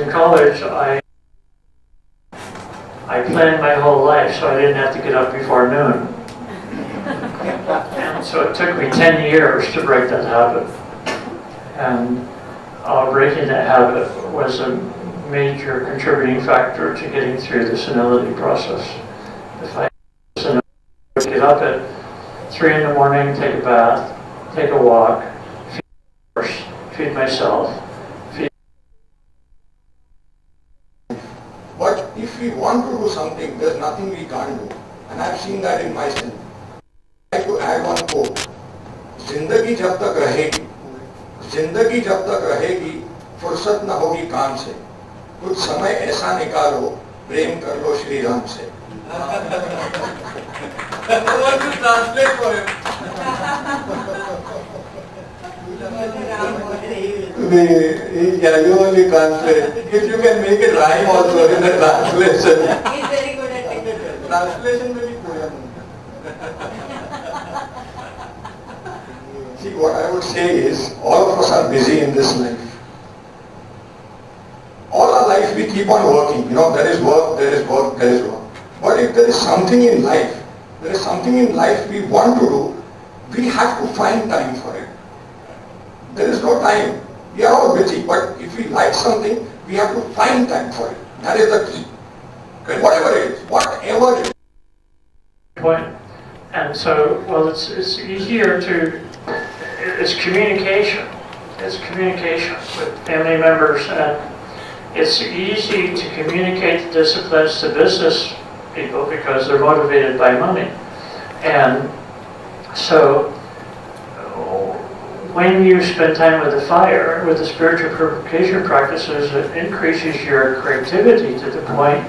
in college, I planned my whole life so I didn't have to get up before noon. And so it took me 10 years to break that habit. And breaking that habit was a major contributing factor to getting through the senility process. If I get up at 3 in the morning, take a bath, take a walk, feed myself. But if we want to do something, there's nothing we can't do. And I've seen that in myself. I'd like to add one quote. जिंदगी जब तक रहेगी, जिंदगी जब तक रहेगी, फुर्सत न होगी काम से. कुछ समय ऐसा निकालो, प्रेम कर लो श्री राम से. I want to translate for him. Yeah, you only translate. If you can make it rhyme also in the translation. He's very good at it. Translation will be poem. See, what I would say is, all of us are busy in this life. All our life we keep on working. You know, there is work, there is work, there is work. But if there is something in life, there is something in life we want to do, we have to find time for it. There is no time. We are all busy, but if we like something, we have to find time for it. That is the key. Whatever it is, whatever it is. Point. And so, well, it's easier to, it's communication. It's communication with family members, and it's easy to communicate the disciplines to business people because they're motivated by money. And so, when you spend time with the fire, with the spiritual purification practices, it increases your creativity to the point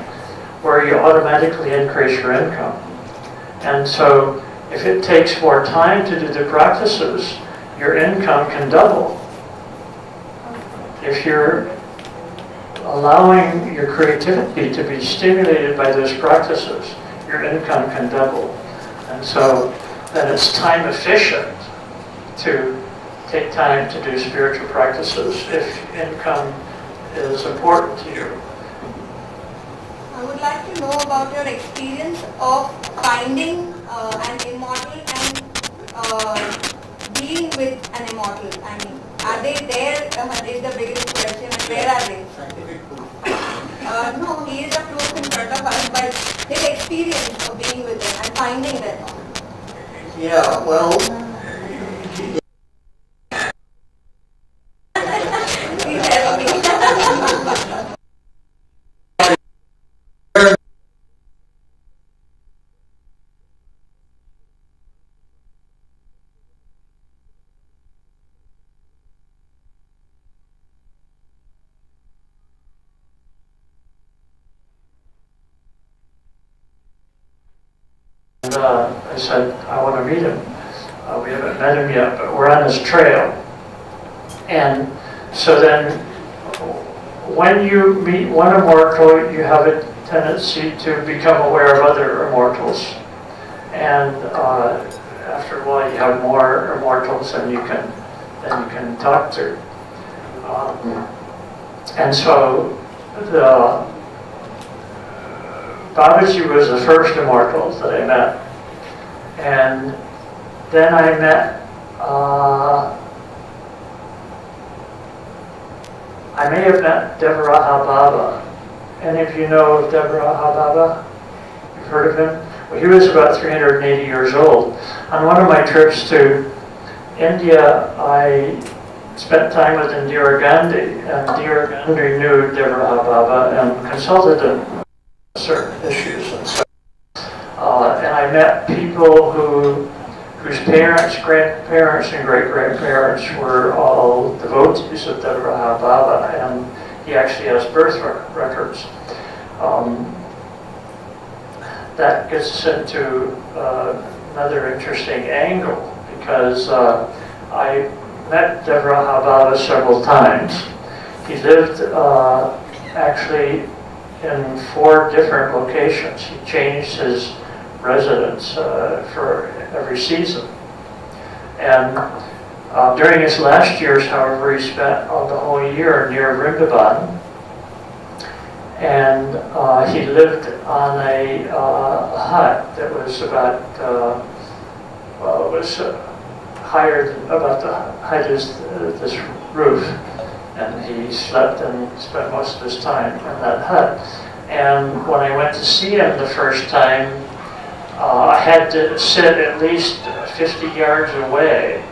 where you automatically increase your income. And so, if it takes more time to do the practices, your income can double. If you're allowing your creativity to be stimulated by those practices, your income can double. And so, then it's time efficient to take time to do spiritual practices if income is important to you. I would like to know about your experience of finding an immortal and dealing with an immortal. I mean, are they there? Is the biggest question. And where are they? No, he is a proof in front of us, but his experience of being with them and finding them. Yeah, well. And I said, I want to meet him. We haven't met him yet, but we're on his trail. And so then, when you meet one immortal, you have a tendency to become aware of other immortals. And after a while, you have more immortals than you can talk to. And so, the Babaji was the first immortal that I met. And then I met, I may have met Deathless Baba. Any of you know of Deathless Baba? You've heard of him? Well, he was about 380 years old. On one of my trips to India, I spent time with Indira Gandhi, and Indira Gandhi knew Deathless Baba and consulted him on certain issues and stuff. And I met people whose parents, grandparents, and great-grandparents were all devotees of Deathless Baba, and he actually has birth records. That gets us into another interesting angle, because I met Deathless Baba several times. He lived actually in 4 different locations. He changed his residence for every season. And during his last years, however, he spent the whole year near Vrindavan. and he lived on a hut that was about, well, it was higher than about the height of this roof, and he slept and spent most of his time in that hut. And when I went to see him the first time, I had to sit at least 50 yards away,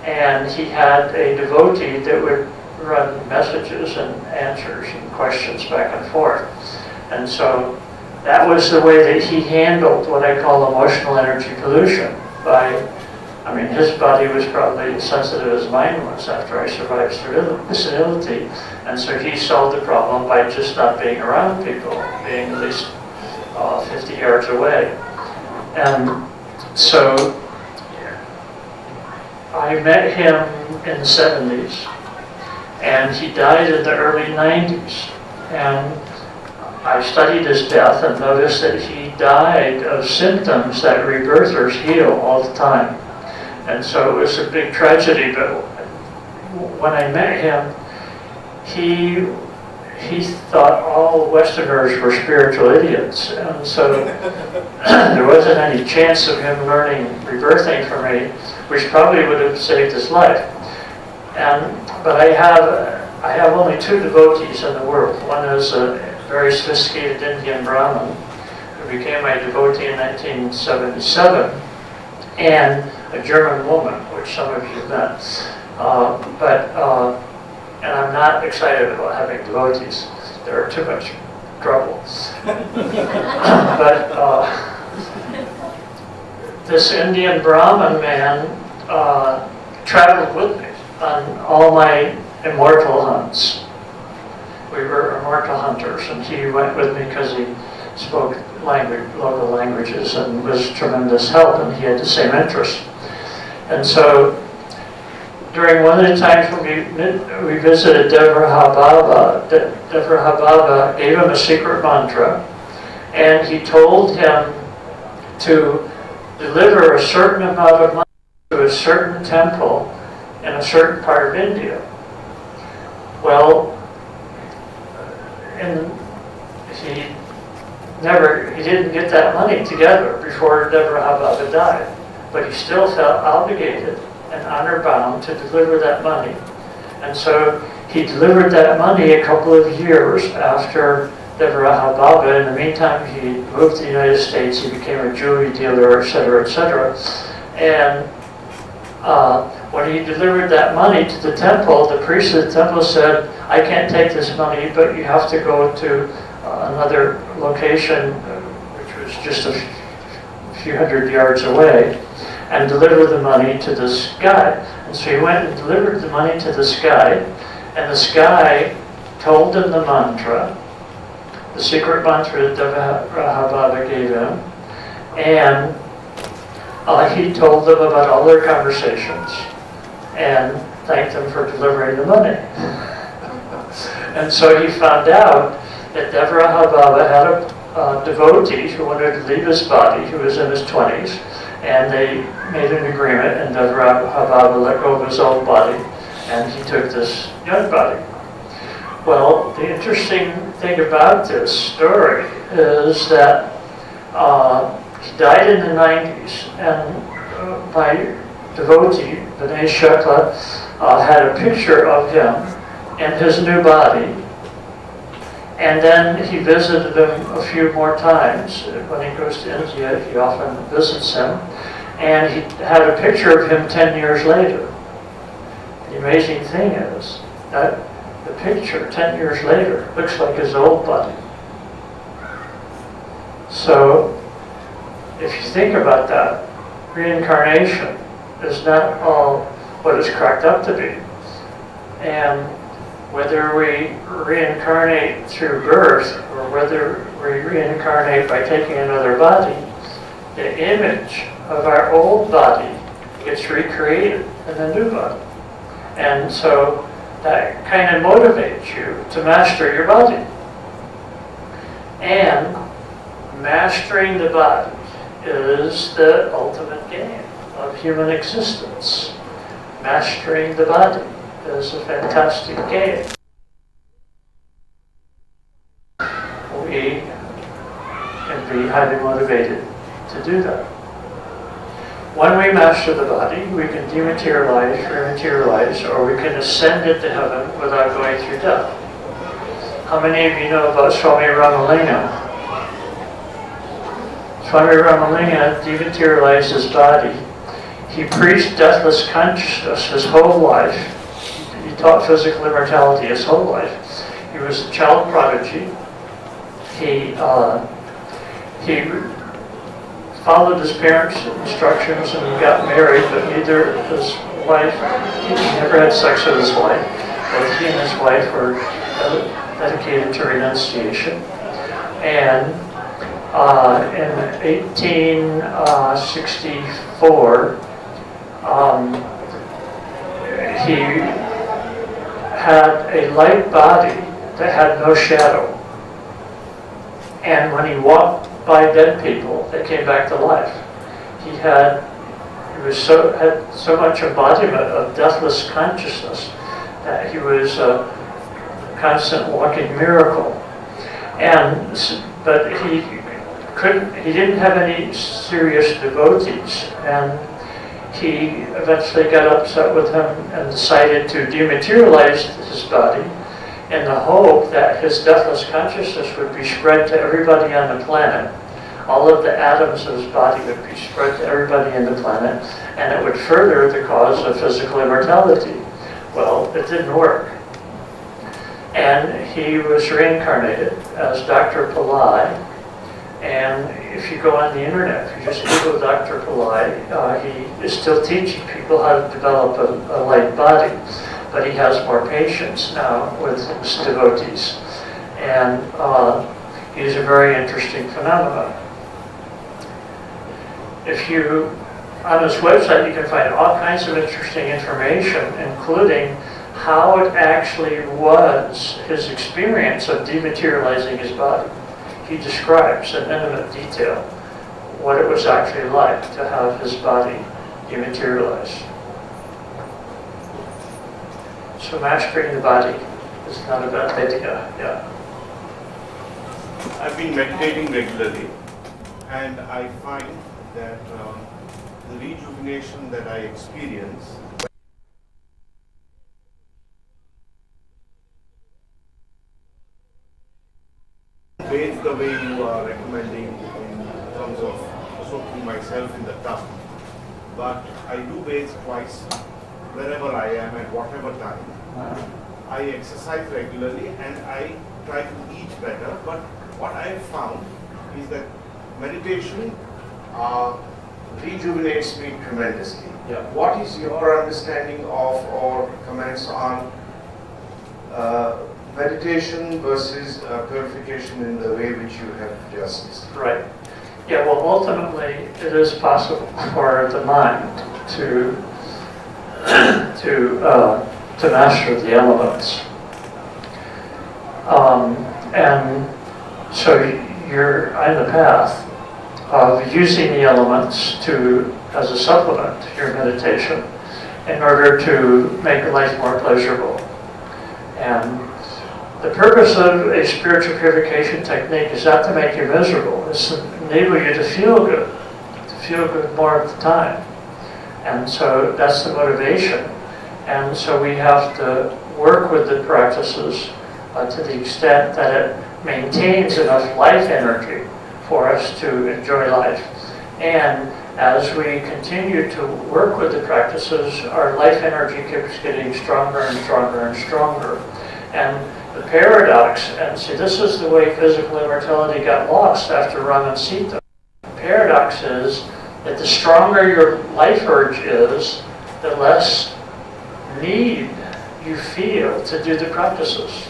and he had a devotee that would run messages and answers and questions back and forth. And so that was the way that he handled what I call emotional energy pollution. I mean, his body was probably as sensitive as mine was after I survived senility, and so he solved the problem by just not being around people, being at least 50 yards away. And so I met him in the 70s, and he died in the early 90s. And I studied his death and noticed that he died of symptoms that rebirthers heal all the time. And so it was a big tragedy, but when I met him, he thought all Westerners were spiritual idiots. And so there wasn't any chance of him learning rebirthing from me, which probably would have saved his life. But I have only two devotees in the world. One is a very sophisticated Indian Brahmin who became my devotee in 1977, and a German woman, which some of you met. And I'm not excited about having devotees. They're too much trouble. But this Indian Brahmin man traveled with me on all my immortal hunts. We were immortal hunters, and he went with me because he spoke local languages and was tremendous help, and he had the same interest. And so during one of the times when we visited Deathless, Baba gave him a secret mantra, and he told him to deliver a certain amount of money to a certain temple in a certain part of India. Well, he didn't get that money together before Deathless Baba died, but he still felt obligated and honor-bound to deliver that money. And so he delivered that money a couple of years after Deathless Baba. In the meantime, he moved to the United States, he became a jewelry dealer, etc., etc. And when he delivered that money to the temple, the priest of the temple said, "I can't take this money, but you have to go to another location, which was just a few hundred yards away, and deliver the money to this guy." And so he went and delivered the money to this guy, and this guy told him the mantra, the secret mantra that Deathless Baba gave him, and he told them about all their conversations and thanked them for delivering the money. And so he found out that Deathless Baba had a devotee who wanted to leave his body, who was in his 20s, and they made an agreement, and Deathless Baba let go of his old body, and he took this young body. Well, the interesting thing about this story is that he died in the 90s, and my devotee, Vinay Shukla, had a picture of him in his new body. And then he visited him a few more times. When he goes to India, he often visits him. And he had a picture of him 10 years later. The amazing thing is that the picture 10 years later looks like his old body. So, if you think about that, reincarnation is not all what it's cracked up to be. And whether we reincarnate through birth or whether we reincarnate by taking another body, the image of our old body gets recreated in a new body. And so that kind of motivates you to master your body. And mastering the body is the ultimate game of human existence. Mastering the body is a fantastic game. he can be highly motivated to do that. When we master the body, we can dematerialize, rematerialize, or we can ascend into heaven without going through death. How many of you know about Swami Ramalinga? Swami Ramalinga dematerialized his body. He preached deathless consciousness his whole life. He taught physical immortality his whole life. He was a child prodigy. He followed his parents' instructions and got married, but neither his wife, he never had sex with his wife. Both he and his wife were dedicated to renunciation. And in 1864, he had a light body that had no shadow. And when he walked by dead people, they came back to life. He had so much embodiment of deathless consciousness that he was a constant walking miracle. But he didn't have any serious devotees, and he eventually got upset with him and decided to dematerialize his body in the hope that his deathless consciousness would be spread to everybody on the planet. All of the atoms of his body would be spread to everybody on the planet, and it would further the cause of physical immortality. Well, it didn't work. And he was reincarnated as Dr. Pillai. And if you go on the internet, if you just Google Dr. Pillai, he is still teaching people how to develop a light body. But he has more patience now with his devotees. And he's a very interesting phenomenon. On his website, you can find all kinds of interesting information, including how it actually was his experience of dematerializing his body. He describes in intimate detail what it was actually like to have his body dematerialized. So mastering the body is not a bad idea, yeah. I've been meditating regularly, and I find that the rejuvenation that I experience bathe the way you are recommending in terms of soaking myself in the tub, but I do bathe twice wherever I am at whatever time. I exercise regularly and I try to eat better, but what I have found is that meditation rejuvenates me tremendously. Yeah. What is your understanding of or comments on meditation versus purification in the way which you have just described? Right. Yeah, well, ultimately, it is possible for the mind to master the elements. And so you're on the path of using the elements as a supplement to your meditation in order to make life more pleasurable. And the purpose of a spiritual purification technique is not to make you miserable, it's to enable you to feel good more of the time. And so that's the motivation. And so we have to work with the practices to the extent that it maintains enough life energy for us to enjoy life. And as we continue to work with the practices, our life energy keeps getting stronger and stronger and stronger. And the paradox, and see, this is the way physical immortality got lost after Rama Sita. The paradox is that the stronger your life urge is, the less need you feel to do the practices.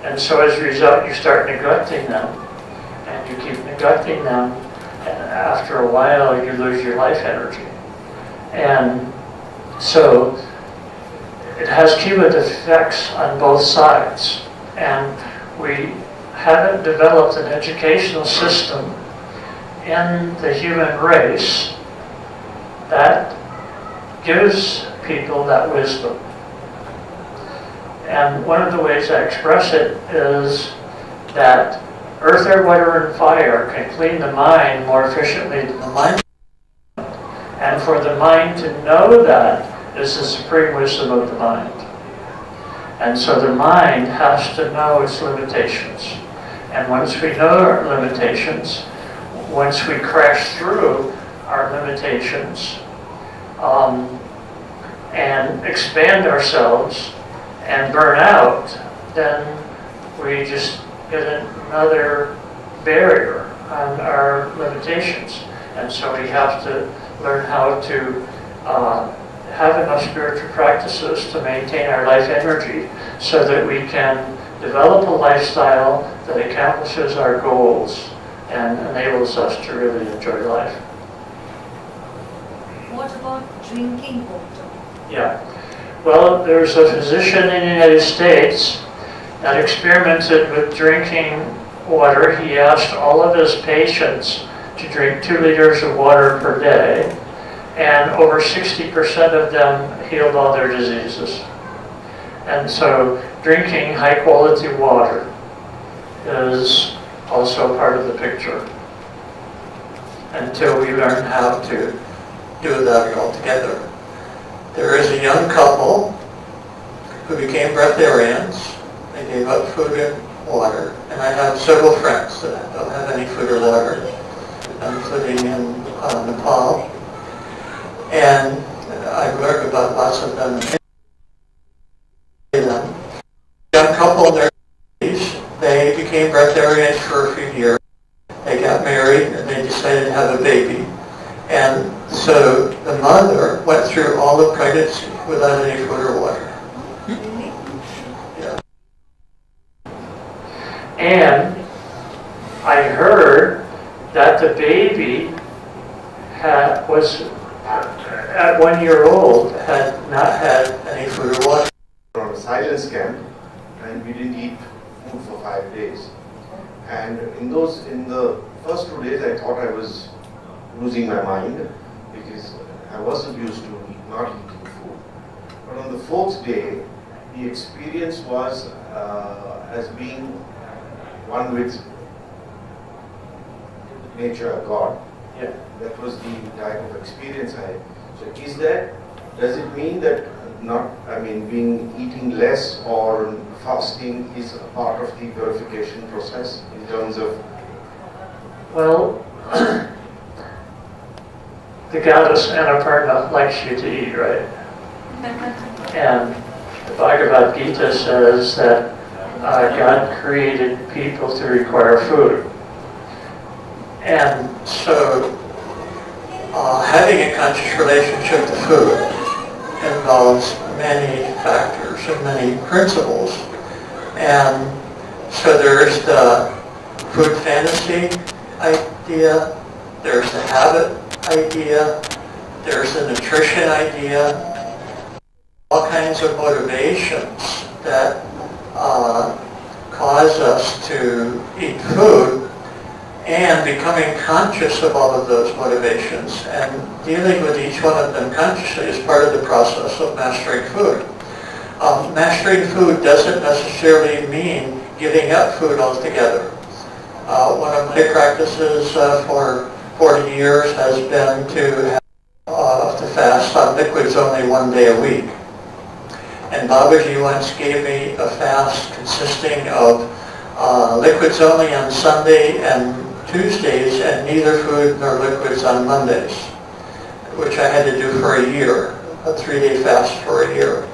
And so as a result, you start neglecting them, and you keep neglecting them, and after a while, you lose your life energy. And so it has cumulative effects on both sides. And we haven't developed an educational system in the human race that gives people that wisdom. And one of the ways I express it is that earth, air, water, and fire can clean the mind more efficiently than the mind. And for the mind to know that is the supreme wisdom of the mind. And so the mind has to know its limitations. And once we know our limitations, once we crash through our limitations and expand ourselves and burn out, then we just get another barrier on our limitations. And so we have to learn how to have enough spiritual practices to maintain our life energy so that we can develop a lifestyle that accomplishes our goals and enables us to really enjoy life. What about drinking water? Yeah. Well, there's a physician in the United States that experimented with drinking water. He asked all of his patients to drink 2 liters of water per day, and over 60% of them healed all their diseases. And so drinking high quality water is also part of the picture until we learn how to do that altogether. There is a young couple who became breatharians. They gave up food and water, and I have several friends that don't have any food or water, including in Nepal. And I've learned about lots of them. A young couple in their 20s, they became breatharians for a few years. They got married and they decided to have a baby. And so the mother went through all the pregnancy without any food or water. Yeah. And I heard that the baby was at 1 year old, had not had any food or water. On a silence camp, and we didn't eat food for 5 days. And in the first 2 days, I thought I was losing my mind because I wasn't used to not eating food. But on the 4th day, the experience was as being one with nature, God. Yeah. That was the type of experience I had. So does it mean that eating less or fasting is a part of the purification process in terms of? Well, the goddess Annapurna likes you to eat, right? And the Bhagavad Gita says that God created people to require food. And so having a conscious relationship to food involves many factors and many principles. And so there's the food fantasy idea, there's the habit idea, there's the nutrition idea, all kinds of motivations that cause us to eat food, and becoming conscious of all of those motivations and dealing with each one of them consciously is part of the process of mastering food. Mastering food doesn't necessarily mean giving up food altogether. One of my practices for 40 years has been to fast on liquids only 1 day a week. And Babaji once gave me a fast consisting of liquids only on Sunday and Tuesdays, and neither food nor liquids on Mondays, which I had to do for a year, a 3-day fast for a year.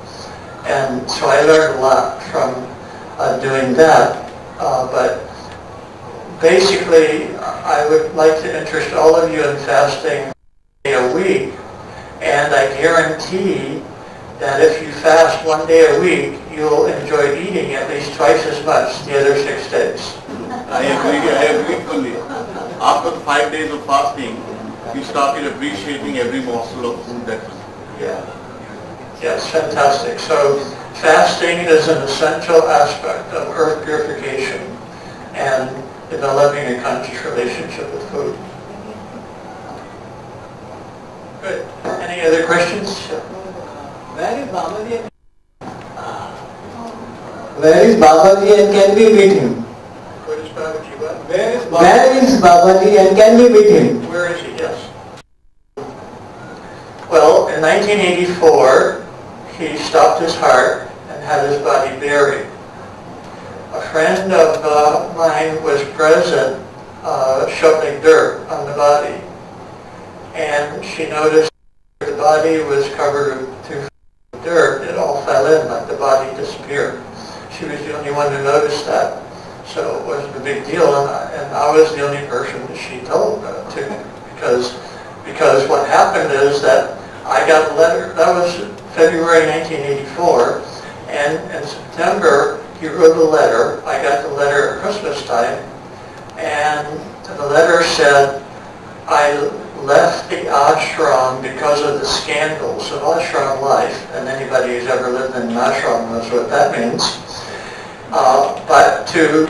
And so I learned a lot from doing that. But basically, I would like to interest all of you in fasting a week, and I guarantee that if you fast 1 day a week, you'll enjoy eating at least twice as much the other 6 days. I agree fully. After 5 days of fasting, you started appreciating every morsel of food that was. Yes, fantastic. So fasting is an essential aspect of earth purification and developing a conscious relationship with food. Good. Any other questions? Where is Babaji and can we meet him? Where is Babaji? Babaji? Where is Babaji and can we meet him? Where is he? Yes. Well, in 1984, he stopped his heart and had his body buried. A friend of mine was present shoveling dirt on the body, and she noticed the body was covered with dirt. It all fell in, like the body disappeared. She was the only one who noticed that, so it wasn't a big deal, and I was the only person that she told to, because what happened is that I got a letter. That was February 1984, and in September he wrote a letter. I got the letter at Christmas time, and the letter said, I left the ashram because of the scandals of ashram life, and anybody who's ever lived in an ashram knows what that means. But to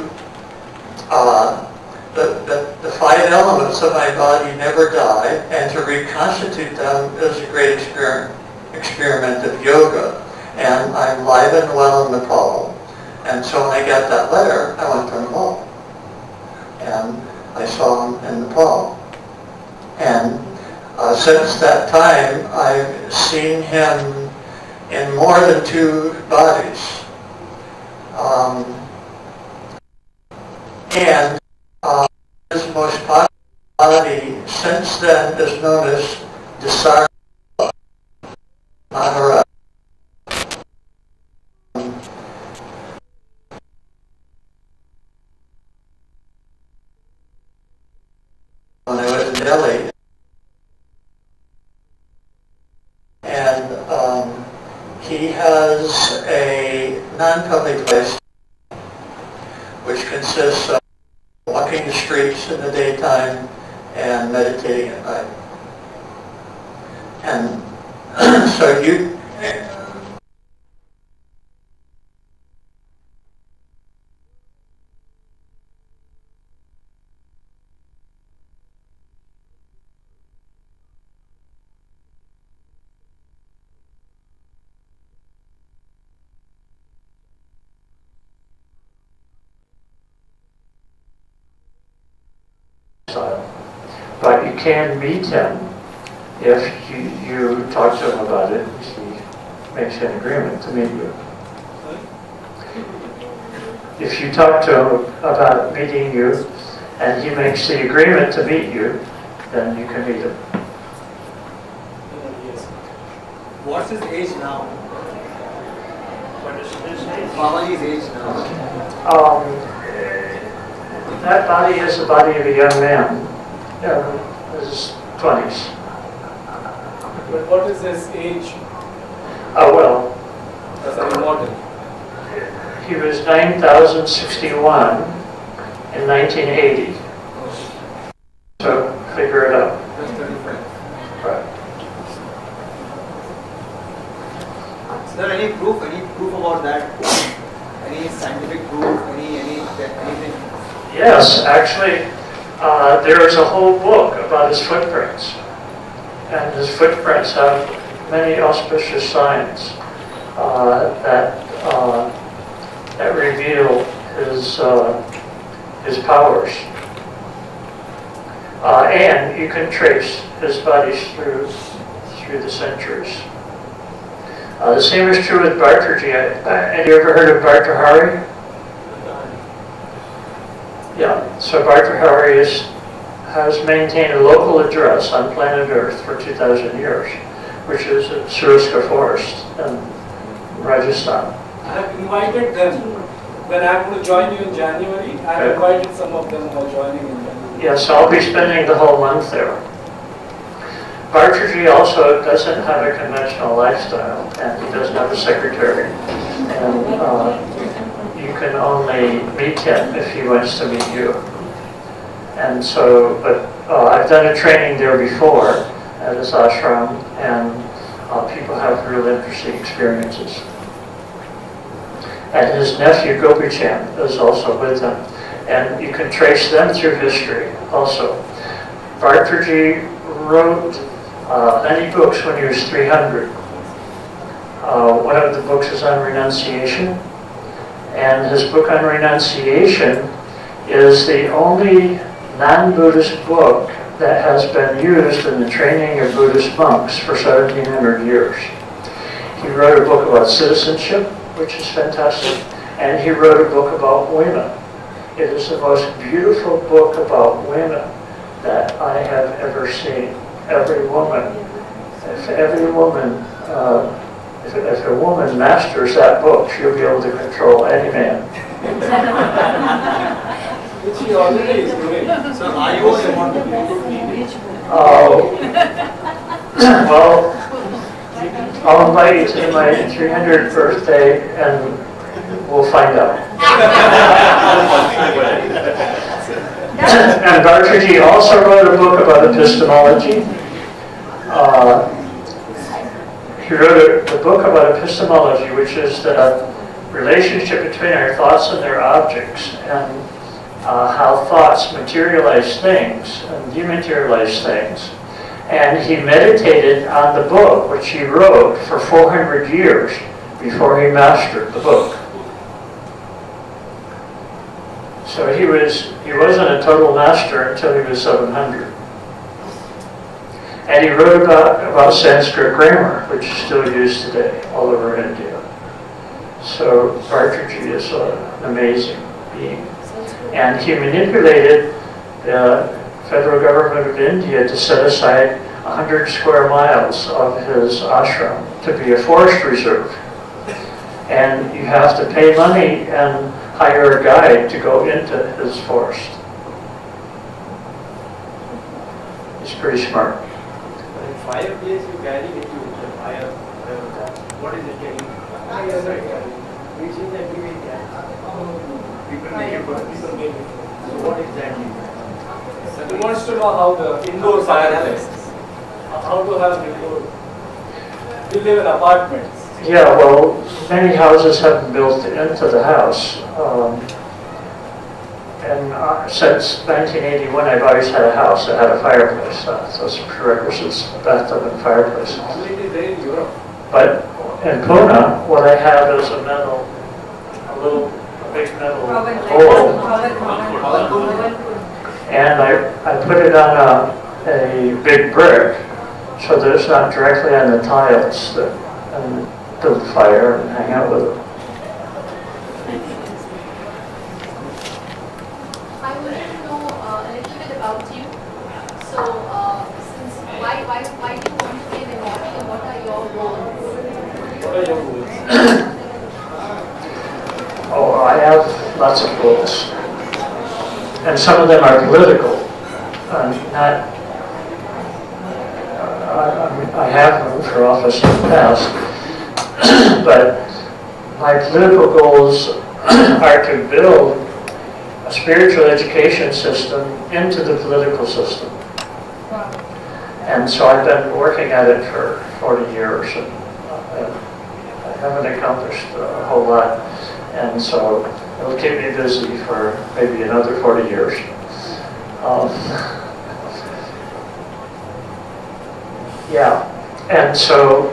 the five elements of my body never die, and to reconstitute them is a great experiment of yoga. And I'm live and well in Nepal. And so when I got that letter, I went to Nepal. And I saw him in Nepal. And since that time, I've seen him in more than 2 bodies. And his most popular body since then is known as Desar Maharaj. When I was in Delhi, and he has a non-public place which consists of walking the streets in the daytime and meditating at night. And so you but you can meet him if you talk to him about it. He makes an agreement to meet you. If you talk to him about meeting you and he makes the agreement to meet you, then you can meet him. What's his age now? What is his age? Babaji's age now. That body is the body of a young man. His 20s. But what is his age Well, as an immortal? he was 9,061 in 1980. So figure it out. That's 35. Right. Is there any proof about that? Any scientific proof? Anything? Yes, actually, there is a whole book about his footprints. And his footprints have many auspicious signs that reveal his powers. And you can trace his bodies through the centuries. The same is true with Bhartriji. Have you ever heard of Bhartrihari? Yeah, so Bhartrihari has maintained a local address on planet Earth for 2,000 years, which is at Suruska Forest in Rajasthan. I have invited them. When I'm going to join you in January, I have invited some of them who are joining in January. Yes, I'll be spending the whole month there. Bhartriji also doesn't have a conventional lifestyle, and he doesn't have a secretary. And you can only meet him if he wants to meet you. And so, but I've done a training there before at his ashram, and people have really interesting experiences. And his nephew Gopichand is also with him, and you can trace them through history also. Bhartriji wrote many books when he was 300. One of the books is on renunciation, and his book on renunciation is the only non-Buddhist book that has been used in the training of Buddhist monks for 1700 years. He wrote a book about citizenship, which is fantastic, and he wrote a book about women. It is the most beautiful book about women that I have ever seen. Every woman, if a woman masters that book, she'll be able to control any man. Which he already is doing. So are you also want to Well, I'll invite you to my 300th birthday and we'll find out. And Bhartriji also wrote a book about epistemology. He wrote a book about epistemology, which is the relationship between our thoughts and their objects, and how thoughts materialize things and dematerialize things. And he meditated on the book, which he wrote for 400 years before he mastered the book. So he wasn't a total master until he was 700. And he wrote about Sanskrit grammar, which is still used today all over India. So Bhartriji is an amazing being. And he manipulated the federal government of India to set aside 100 square miles of his ashram to be a forest reserve. And you have to pay money and hire a guide to go into his forest. He's pretty smart. In fireplace you carry with you the fire, what is it carrying? Which is that we can. People make it for people make it. So what exactly? He wants to know how the indoor fireplace, how to have indoor. We live in apartments. Yeah, well, many houses have been built into the house. And since 1981, I've always had a house that had a fireplace. Those prerequisites, bathtub and fireplace. Only it is there in Europe. But in Pune, what I have is a big metal bowl. And I put it on a big brick so that it's not directly on the tiles, and build a fire and hang out with it. I wanted to know a little bit about you. So, why do you want to be an immortal, and what are your goals? What are your goals? Oh, I have lots of goals. And some of them are political. I have run for office in the past, but my political goals are to build a spiritual education system into the political system. And so I've been working at it for 40 years, and I haven't accomplished a whole lot. And so it'll keep me busy for maybe another 40 years. Yeah, and so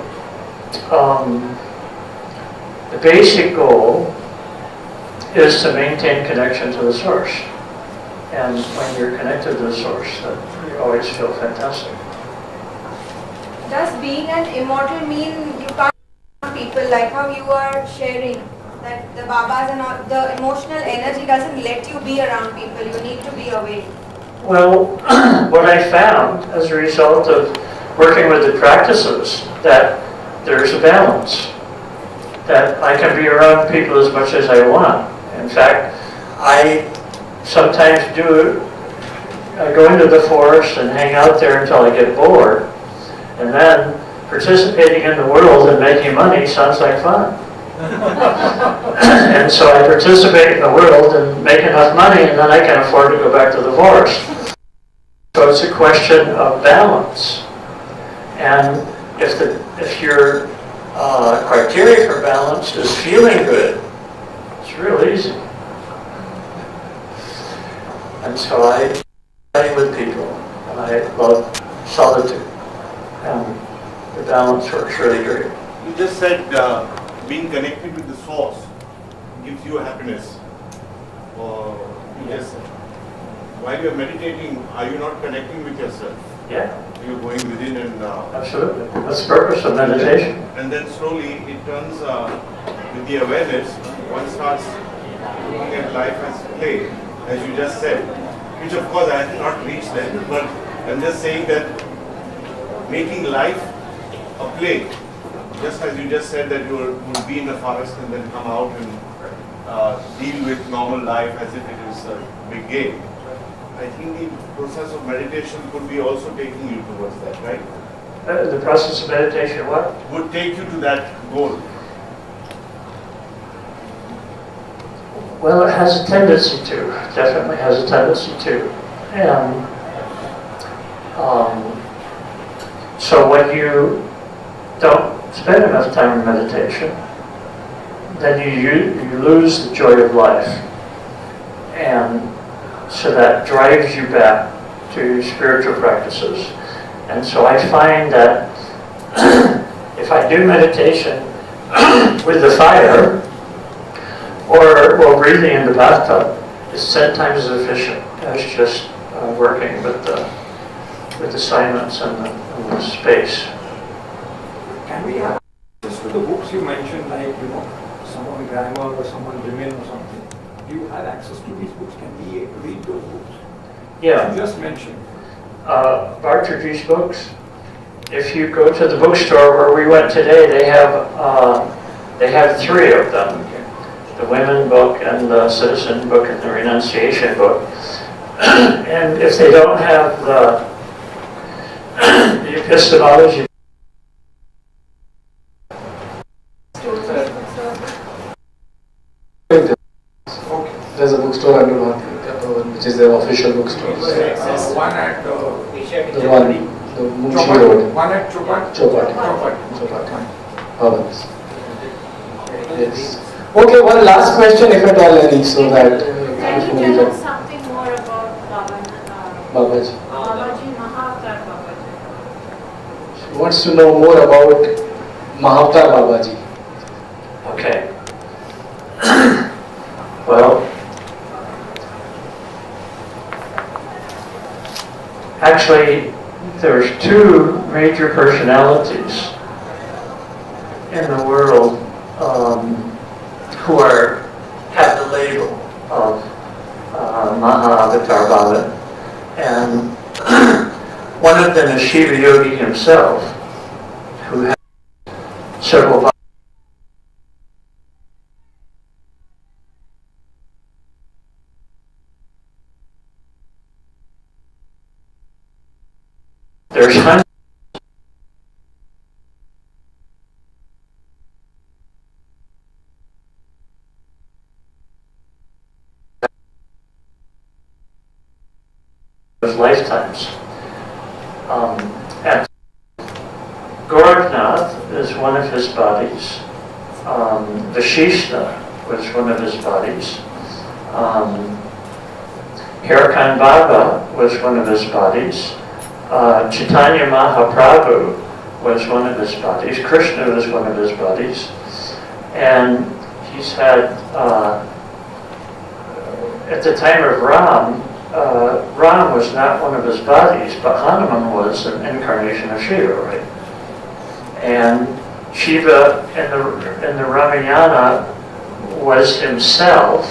the basic goal is to maintain connection to the source. And when you're connected to the source, you always feel fantastic. Does being an immortal mean you can't people, like how you are sharing that the Babas and all, the emotional energy doesn't let you be around people, you need to be away? Well, what I found as a result of working with the practices, that there's a balance. That I can be around people as much as I want. In fact, I sometimes I go into the forest and hang out there until I get bored. And then participating in the world and making money sounds like fun. And so I participate in the world and make enough money, and then I can afford to go back to the forest. So it's a question of balance. And if your criteria for balance is feeling good, it's real easy. And so I play with people, and I love solitude. And the balance works really great. You just said being connected with the source gives you happiness. Yes. While you're meditating, are you not connecting with yourself? Yeah, You're going within and absolutely. That's the purpose of meditation. and then slowly it turns with the awareness, one starts looking at life as play, as you just said, which of course I have not reached there, but I'm just saying that making life a play, just as you just said that you would be in the forest and then come out and deal with normal life as if it is a big game. I think the process of meditation could be also taking you towards that, right? The process of meditation, what? Would take you to that goal. Well, it has a tendency to, definitely has a tendency to. And so when you don't spend enough time in meditation, then you lose the joy of life. And so that drives you back to spiritual practices. And so I find that if I do meditation with the fire, or breathing in the bathtub, it's 10 times as efficient as just working with the silence and the space. Can we have access to the books you mentioned, like, someone grammar or someone women or something? Do you have access to these books? Can we read those books? Yeah. You just mentioned. Bhartriji's books. If you go to the bookstore where we went today, they have 3 of them. The women book and the citizen book and the renunciation book. And if they don't have the epistemology, there's a bookstore under which is the official bookstore. One at the Munshi Road. One at Chopat. Bhavins. Yes. Okay, one last question, if at all any, so that. Can you tell us something more about Babaji. Babaji, Mahavatar Babaji? She wants to know more about Mahavatar Babaji. okay. Well, actually, there's 2 major personalities in the world who have the label of Mahavatar Babaji, and one of them is Shiva Yogi himself, who has several. There's hundreds of lifetimes. And Gorakhnath is one of his bodies. Vashishta was one of his bodies. Hirakan Baba was one of his bodies. Chaitanya Mahaprabhu was one of his bodies. Krishna was one of his bodies. And he's had, at the time of Ram, Ram was not one of his bodies, but Hanuman was an incarnation of Shiva, right? And Shiva in the Ramayana was himself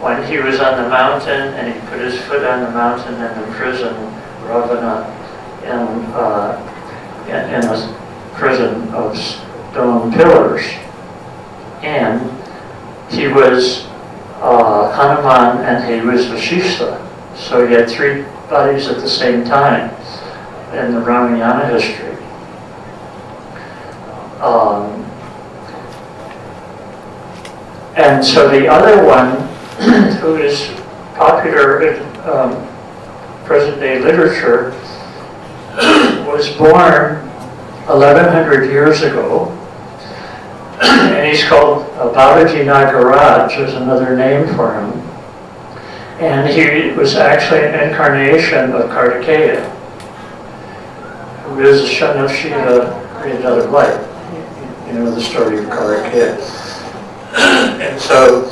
when he was on the mountain, and he put his foot on the mountain and imprisoned Ravana in a prison of stone pillars. And he was Hanuman and he was Vashishta. So he had 3 bodies at the same time in the Ramayana history. And so the other one, who is popular in present-day literature, was born 1100 years ago, and he's called Babaji Nagaraj, is another name for him. And he was actually an incarnation of Kartikeya, who is the son of Shiva in another life. You know the story of Kartikeya. And so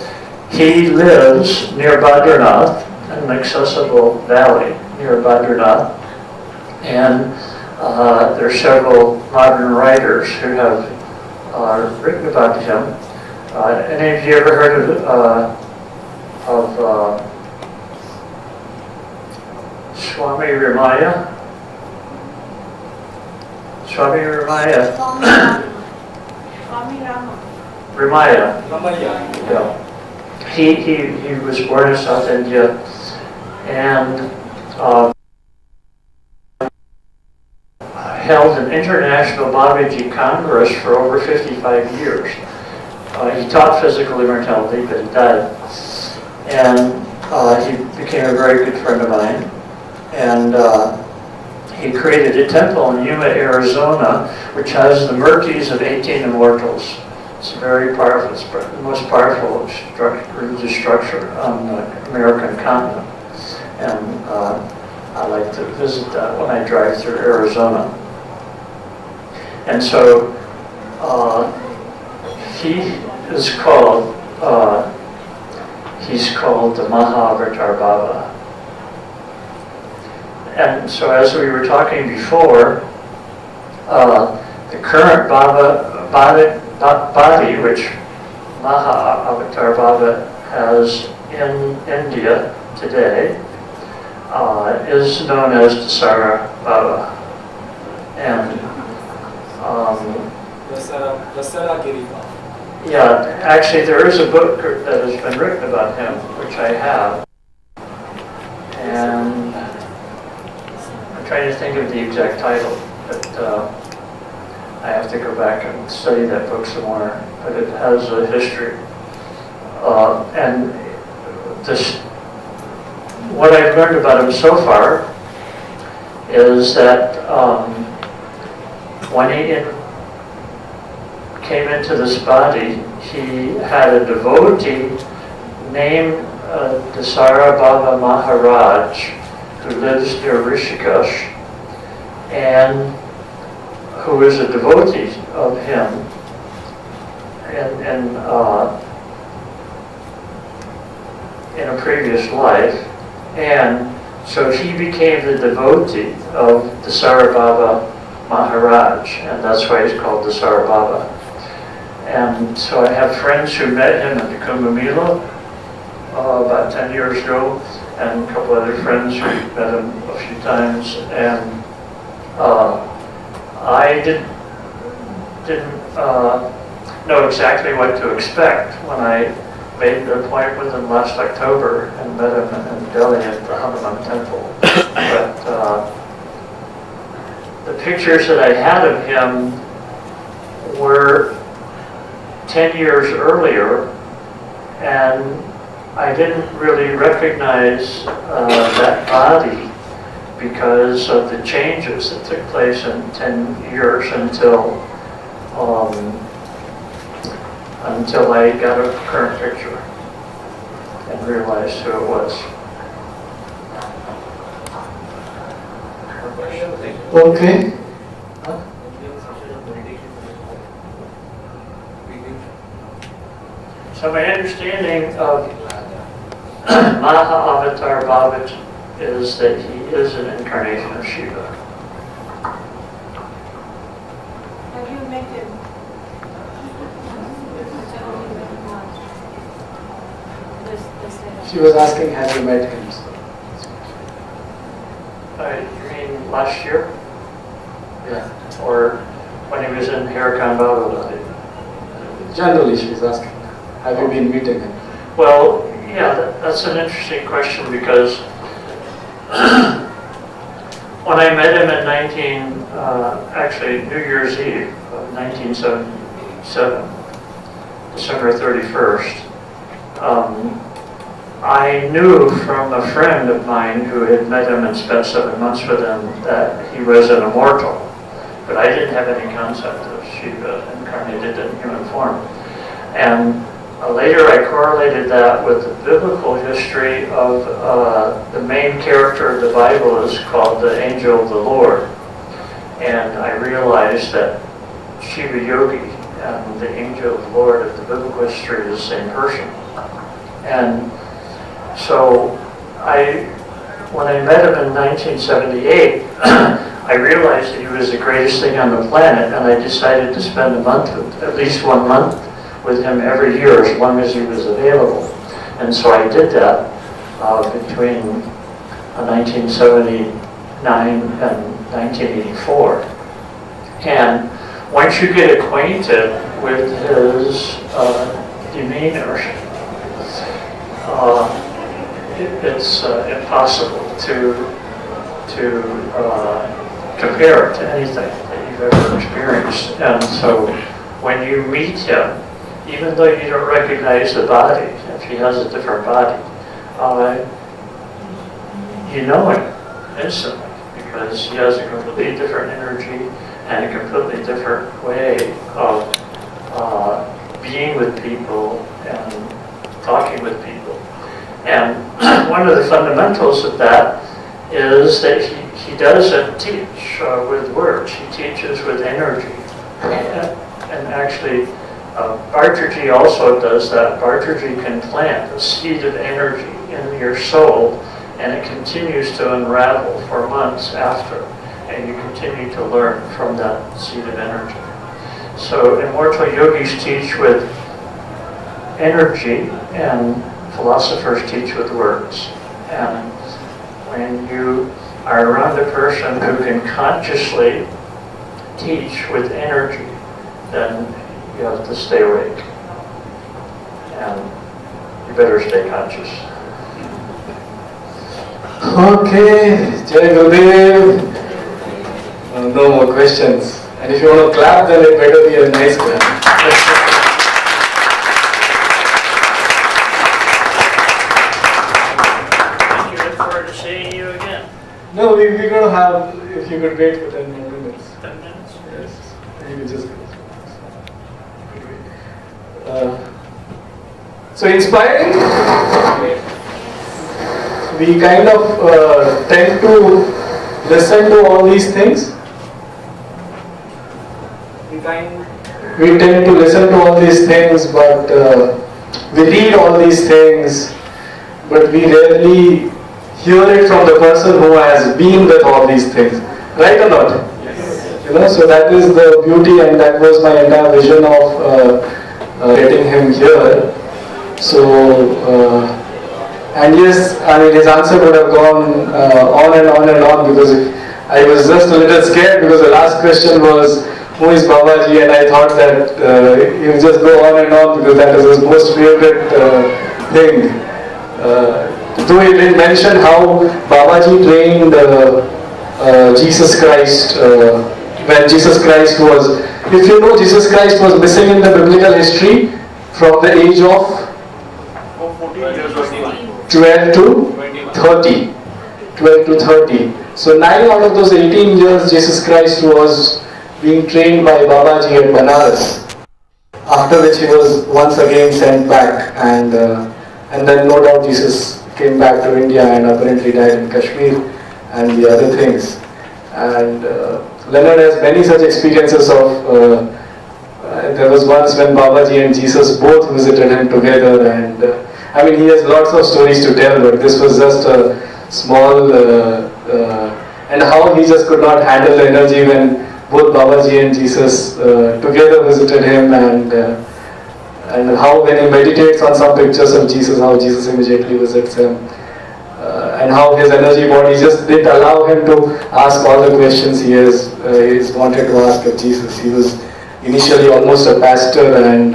He lives near Badrinath, an accessible valley near Badrinath, and there are several modern writers who have written about him. Any of you ever heard of Swami Ramaya? Swami Ramaya. Ramaya. Yeah. He was born in South India and held an international Babaji Congress for over 55 years. He taught physical immortality, but he died. And he became a very good friend of mine. And he created a temple in Yuma, Arizona, which has the murtis of 18 immortals. It's very powerful. It's the most powerful religious structure on the American continent. And I like to visit that when I drive through Arizona. And so he's called the Mahavatar Baba. And so as we were talking before, the current body which Mahavatar Baba has in India today is known as Dasara Baba. And yeah, actually there is a book that has been written about him, which I have. And I'm trying to think of the exact title, but I have to go back and study that book some more. But it has a history. And what I've learned about him so far is that when he came into this body, he had a devotee named Dasara Baba Maharaj, who lives near Rishikesh, and who is a devotee of him in a previous life. And so he became the devotee of Dasara Baba Maharaj, and that's why he's called Dasara Baba. And so I have friends who met him at the Kumbh Mela about 10 years ago, and a couple other friends who met him a few times. And I didn't know exactly what to expect when I made the appointment with him last October and met him in Delhi at the Hanuman Temple. But the pictures that I had of him were 10 years earlier, and I didn't really recognize that body because of the changes that took place in 10 years until I got a current picture and realized who it was. Okay. So my understanding of Mahavatar Babaji is that he is an incarnation of Shiva. Have you met him? She was asking, have you met him? You mean last year? Yeah. Or when he was in Hirakan Baba? Generally, she's asking, have you been meeting him? Well, yeah, that's an interesting question, because when I met him in actually New Year's Eve of 1977, December 31st, I knew from a friend of mine who had met him and spent 7 months with him that he was an immortal, but I didn't have any concept of Shiva incarnated in human form. And later I correlated that with the biblical history of the main character of the Bible is called the Angel of the Lord. And I realized that Shiva Yogi and the Angel of the Lord of the biblical history is the same person. And so when I met him in 1978, I realized that he was the greatest thing on the planet, and I decided to spend at least 1 month with him every year as long as he was available. And so I did that between 1979 and 1984. And once you get acquainted with his demeanor, it's impossible to compare it to anything that you've ever experienced. And so when you meet him, even though you don't recognize the body, if he has a different body, you know him instantly, because he has a completely different energy and a completely different way of being with people and talking with people. And one of the fundamentals of that is that he doesn't teach with words, he teaches with energy. And actually, Bhartriji also does that. Bhartriji can plant a seed of energy in your soul, and it continues to unravel for months after, and you continue to learn from that seed of energy. So immortal yogis teach with energy, and philosophers teach with words. And when you are around a person who can consciously teach with energy, then you have to stay awake. And you better stay conscious. Okay, Jai Gurudev. No more questions. And if you want to clap, then it better be a nice clap. Thank you. Look forward to seeing you again. No, we're going to have, if you could wait for 10 more minutes. 10 minutes? Yes. You can just go. So inspiring, we kind of tend to listen to all these things. We tend to listen to all these things, but we read all these things, but we rarely hear it from the person who has been with all these things. Right or not? Yes. You know, so that is the beauty, and that was my entire vision of getting him here. So, and yes, I mean, his answer would have gone on and on and on, because I was just a little scared, because the last question was, who is Babaji? And I thought that he would just go on and on, because that is his most favorite thing. Though he didn't mention how Babaji trained Jesus Christ, when Jesus Christ was, if you know, Jesus Christ was missing in the biblical history from the age of 12 to 30. 12 to 30. So 9 out of those 18 years Jesus Christ was being trained by Babaji at Banaras. After which he was once again sent back, and then no doubt Jesus came back to India and apparently died in Kashmir and the other things. And Leonard has many such experiences of, there was once when Babaji and Jesus both visited him together, and I mean, he has lots of stories to tell, but this was just a small, and how he just could not handle the energy when both Babaji and Jesus together visited him, and how when he meditates on some pictures of Jesus, how Jesus immediately visits him, and how his energy body just didn't allow him to ask all the questions he's wanted to ask of Jesus. He was initially almost a pastor, and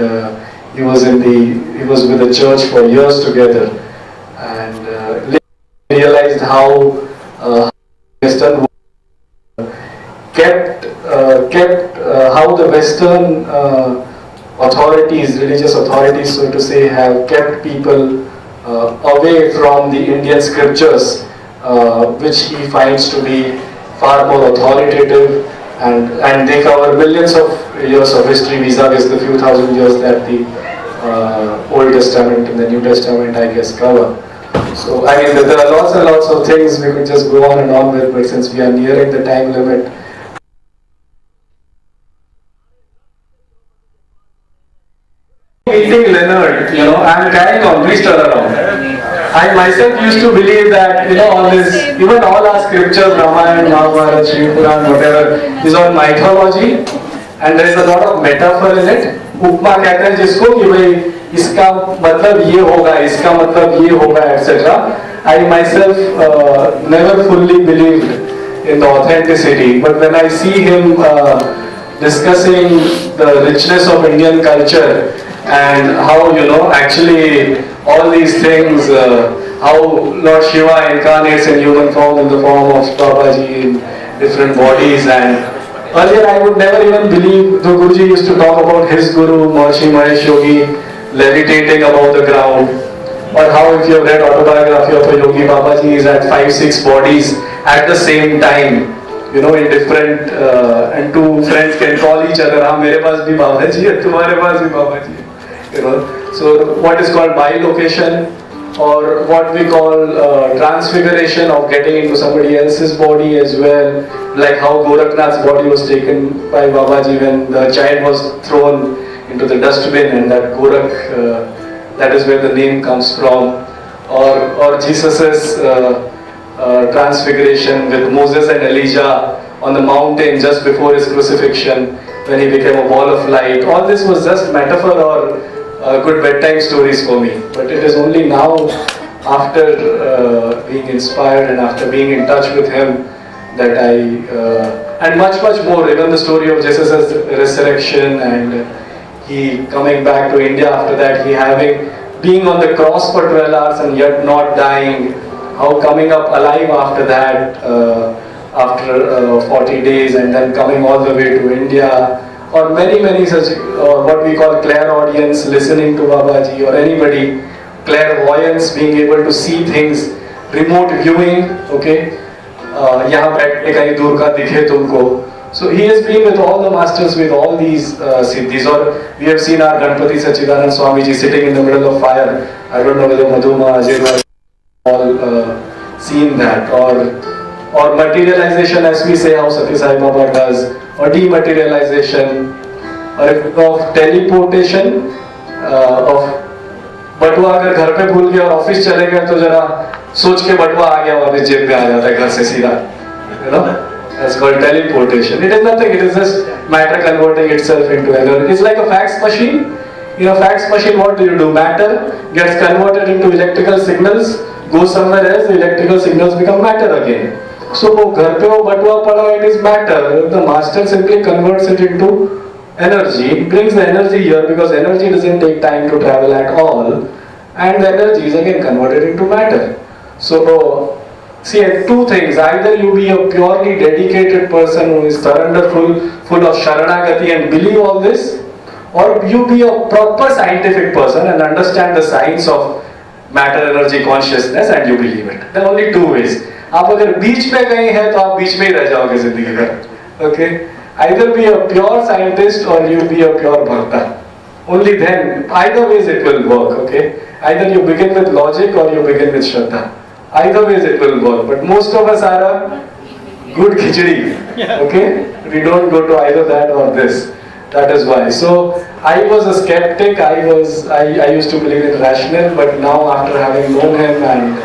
he was with the church for years together, and realized how Western kept how the Western authorities, religious authorities, so to say, have kept people away from the Indian scriptures, which he finds to be far more authoritative, and they cover millions of years of history vis-a-vis the few thousand years that the Old Testament and the New Testament, I guess, cover. So, I mean, there are lots and lots of things we could just go on and on with, but since we are nearing the time limit, meeting Leonard, you know, I'm carrying on, please turn around. I myself used to believe that, all this, even all our scriptures, Ramayana, Mahabharata, Shiv Puran, whatever, is all mythology, and there is a lot of metaphor in it. उपमा कहते हैं जिसको कि भाई इसका मतलब ये होगा, इसका मतलब ये होगा, etc. I myself never fully believed in the authenticity, but when I see him discussing the richness of Indian culture and how, actually all these things, how Lord Shiva incarnates in human form in the form of Babaji in different bodies, and earlier I would never even believe, though Guruji used to talk about his Guru, Maharishi Mahesh Yogi, levitating above the ground, or how if you have read autobiography of a Yogi, Babaji is at 5-6 bodies at the same time, in different, and two friends can call each other, हाँ मेरे पास भी बाबाजी है, तुम्हारे पास भी बाबाजी है. So what is called bilocation, or what we call transfiguration of getting into somebody else's body as well, like how Gorakhnath's body was taken by Babaji when the child was thrown into the dustbin, and that Gorakh, that is where the name comes from, or Jesus's transfiguration with Moses and Elijah on the mountain just before his crucifixion when he became a ball of light. All this was just metaphor or good bedtime stories for me, but it is only now, after being inspired and after being in touch with him, that I, and much more, even the story of Jesus' resurrection and he coming back to India after that, he being on the cross for 12 hours and yet not dying, how coming up alive after that, after 40 days, and then coming all the way to India, or many such, what we call clairaudience, listening to Babaji, or anybody, clairvoyance, being able to see things, remote viewing, okay, यहाँ बैठ के कहीं दूर का दिखे तुमको. So he has been with all the masters, with all these siddhis, or we have seen our Ganpati Sachidanand Swamiji sitting in the middle of fire. I don't know whether Madhuma, Ajay, all seen that, or materialization, as we say how Satya Sai Baba does, or dematerialization, or of teleportation, of बटुआ अगर घर पे भूल गया और office चले गए तो जरा सोच के बटुआ आ गया वापस जेब में आ जाता है घर से सीधा, that's called teleportation. It is nothing, it is just matter converting itself into energy. It's like a fax machine. In a fax machine, what do? Matter gets converted into electrical signals, goes somewhere else, the electrical signals become matter again. So वो घर पे वो बटुआ पड़ा, it is matter. The master simply converts it into energy. It brings the energy here because energy doesn't take time to travel at all, and the energy is again converted into matter. So see, two things: either you be a purely dedicated person who is full of sharanagati and believe all this, or you be a proper scientific person and understand the science of matter, energy, consciousness, and you believe it. There are only two ways. आप अगर बीच में गए हैं तो आप बीच में ही रह जाओगे जिंदगी भर. Okay? Either be a pure scientist or you be a pure bhakta. Only then, either ways it will work. Okay? Either you begin with logic or you begin with shraddha. Either ways it will work. But most of us are a good khichdi. Okay? We don't go to either that or this. That is why. So I was a skeptic. I used to believe in rational, but now after having known him and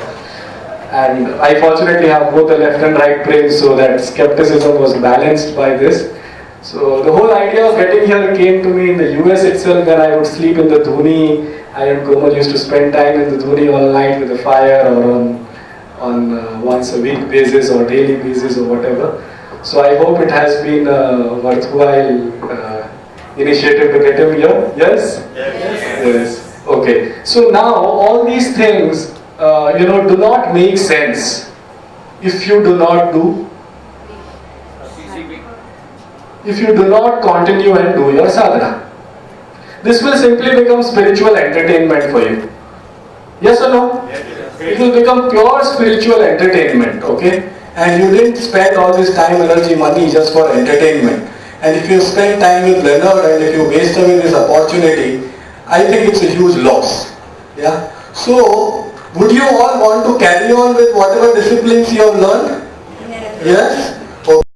I fortunately have both the left and right brains, so that skepticism was balanced by this. So the whole idea of getting here came to me in the US itself, when I would sleep in the dhuni. I and Komal used to spend time in the dhuni all night with the fire, or on once a week basis or daily basis or whatever. So I hope it has been a worthwhile initiative to get him here. Yes? Yes. Okay. So now all these things do not make sense if you do not do, if you do not continue and do your sadhana. This will simply become spiritual entertainment for you. Yes or no? It will become pure spiritual entertainment, okay? And you didn't spend all this time, energy, money just for entertainment. And if you spend time with Leonard and if you waste away this opportunity, I think it's a huge loss. Yeah. So, would you all want to carry on with whatever disciplines you have learned? Yes?